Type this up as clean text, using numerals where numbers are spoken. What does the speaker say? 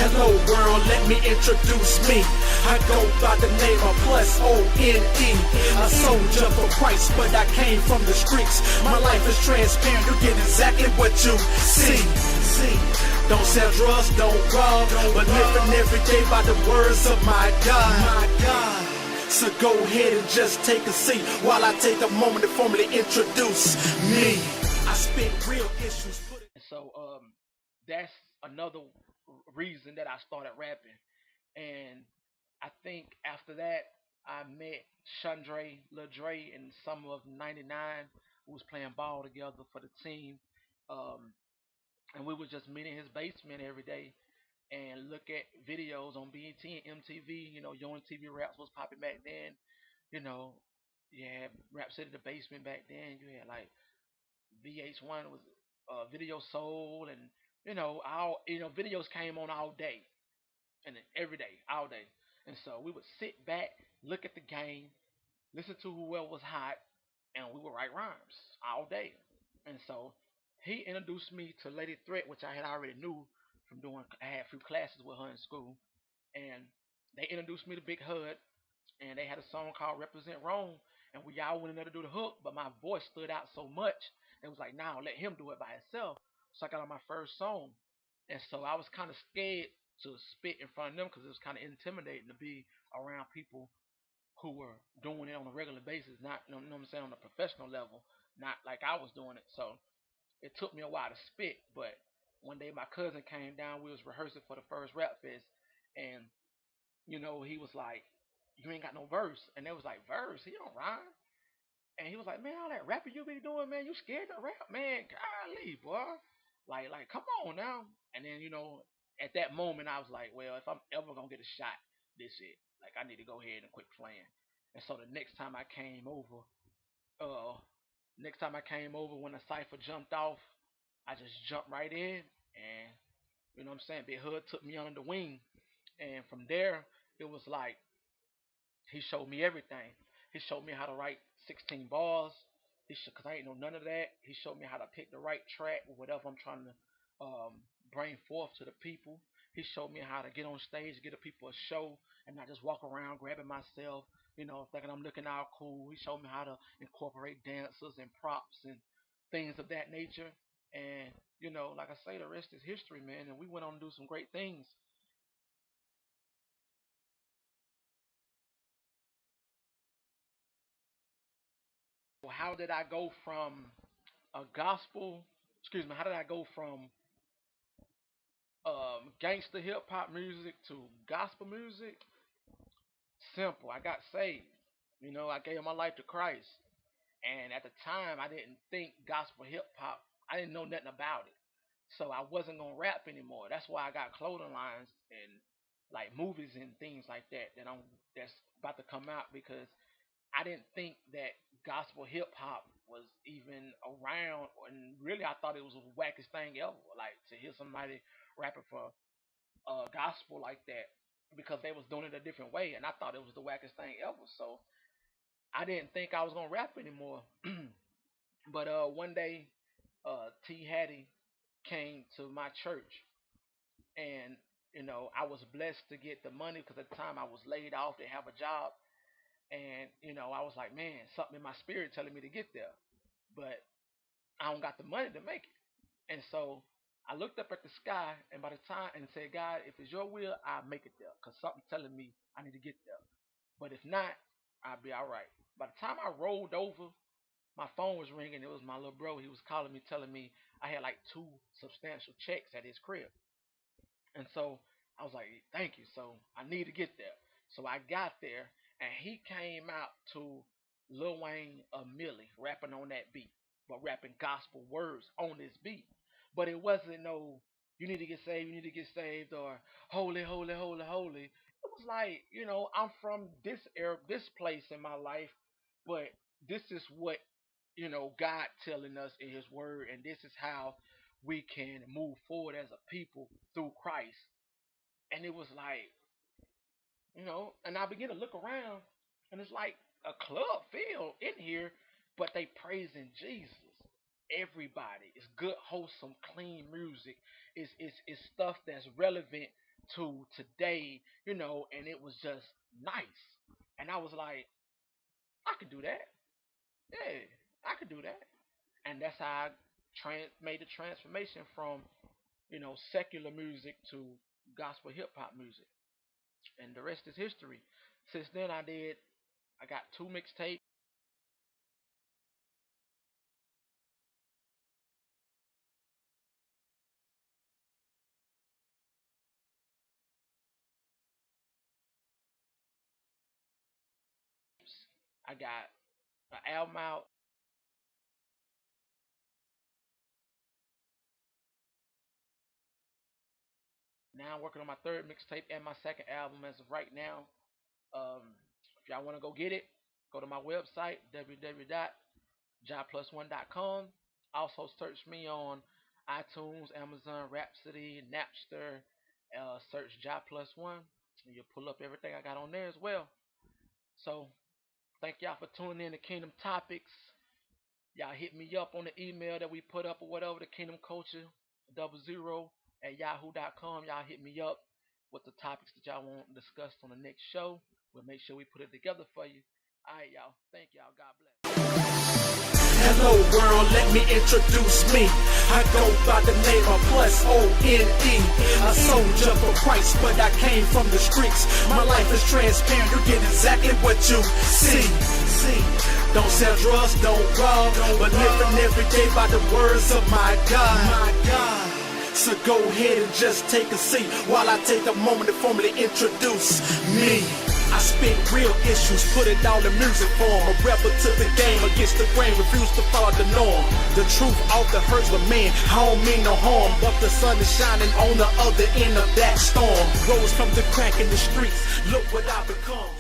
Hello world, let me introduce me. I go by the name of +ONE. A soldier for Christ, but I came from the streets. My life is transparent, you get exactly what you see. Don't sell drugs, don't rob, but living every day by the words of my God. So go ahead and just take a seat while I take a moment to formally introduce me. I spit real issues. So that's another reason that I started rapping. And I think after that I met Chandre, Lil Dre in summer of '99. We was playing ball together for the team. Um, and we was just meeting his basement every day and look at videos on BET and MTV. You know, Yo MTV Raps was popping back then. You know, you had Rap City the Basement back then. You had like VH1 was Video Soul, and all videos came on all day and then every day, all day. And so we would sit back, look at the game, listen to whoever was hot, and we would write rhymes all day. And so he introduced me to Lady Threat, which I had already knew from doing. I had a few classes with her in school, and they introduced me to Big Hud, and they had a song called "Represent Wrong," and we all went in there to do the hook, but my voice stood out so much, it was like, "Nah, let him do it by himself." So I got on my first song, and so I was kind of scared to spit in front of them because it was kind of intimidating to be around people who were doing it on a regular basis, not know what I'm saying, on a professional level, not like I was doing it. So it took me a while to spit, but one day my cousin came down. We was rehearsing for the first rap fest, and he was like, "You ain't got no verse," and they was like, "Verse? He don't rhyme." And he was like, "Man, all that rapping you be doing, man, you scared to rap, man? Golly, boy, like, come on now." And then at that moment, I was like, "Well, if I'm ever gonna get a shot, this it. Like, I need to go ahead and quit playing." And so the uh, next time I came over, when the cipher jumped off, I just jumped right in, and what I'm saying, Big Hood took me under the wing, and from there, it was like he showed me everything. He showed me how to write 16 bars. Cause I ain't know none of that. He showed me how to pick the right track with whatever I'm trying to bring forth to the people. He showed me how to get on stage, get the people a show, and not just walk around grabbing myself, thinking I'm looking all cool. He showed me how to incorporate dancers and props and things of that nature. And like I say, the rest is history, man. And we went on to do some great things. How did I go from a gospel? Excuse me. How did I go from gangster hip hop music to gospel music? Simple. I got saved. I gave my life to Christ, and at the time, I didn't think gospel hip hop. I didn't know nothing about it, so I wasn't gonna rap anymore. That's why I got clothing lines and like movies and things like that that's about to come out because I didn't think that gospel hip hop was even around, and really I thought it was the wackest thing ever. Like to hear somebody rapping for gospel like that because they was doing it a different way, and I thought it was the wackest thing ever. So I didn't think I was gonna rap anymore. But one day, T Hattie came to my church, and I was blessed to get the money because at the time I was laid off to have a job, and I was like, man, something in my spirit telling me to get there, but I don't got the money to make it. And so I looked up at the sky, and by the time and said, God, if it's your will, I'll make it there, cause something telling me I need to get there. But if not, I'll be all right. By the time I rolled over, my phone was ringing. It was my little bro. He was calling me, telling me I had like two substantial checks at his crib. And so I was like, thank you. So I need to get there. So I got there, and he came out to Lil Wayne a Millie rapping on that beat, but rapping gospel words on this beat. But it wasn't no, you need to get saved, you need to get saved, or holy, holy, holy, holy. It was like, I'm from this era, this place in my life, but this is what, God telling us in His Word, and this is how we can move forward as a people through Christ. And it was like, and I began to look around, and it's like a club feel in here, but they praising Jesus. Everybody, it's good, wholesome, clean music. It's stuff that's relevant to today, and it was just nice. And I was like, I could do that. Yeah, I could do that. And that's how I made the transformation from, secular music to gospel hip hop music. And the rest is history. Since then, I got 2 mixtapes. I got an album out. Now I'm working on my third mixtape and my second album as of right now. If y'all want to go get it, go to my website, www.jopplus1.com. Also search me on iTunes, Amazon, Rhapsody, Napster. Search Job Plus One, and you'll pull up everything I got on there as well. So thank y'all for tuning in to Kingdom Topics. Y'all hit me up on the email that we put up or whatever, the Kingdom Culture 00 at yahoo.com. Y'all hit me up with the topics that y'all want discussed on the next show. We'll make sure we put it together for you. All right, y'all. Thank y'all. God bless. Hello world, let me introduce me. I go by the name of Plus O-N-E. A soldier for Christ, but I came from the streets. My life is transparent, you get exactly what you see. Don't sell drugs, don't rob, but living every day by the words of my God. So go ahead and just take a seat while I take a moment to formally introduce me. I spit real issues, put it all in music form. A rebel to the game, against the grain, refuse to follow the norm. The truth often hurts, but man, I don't mean no harm. But the sun is shining on the other end of that storm. Rose from the crack in the streets, look what I've become.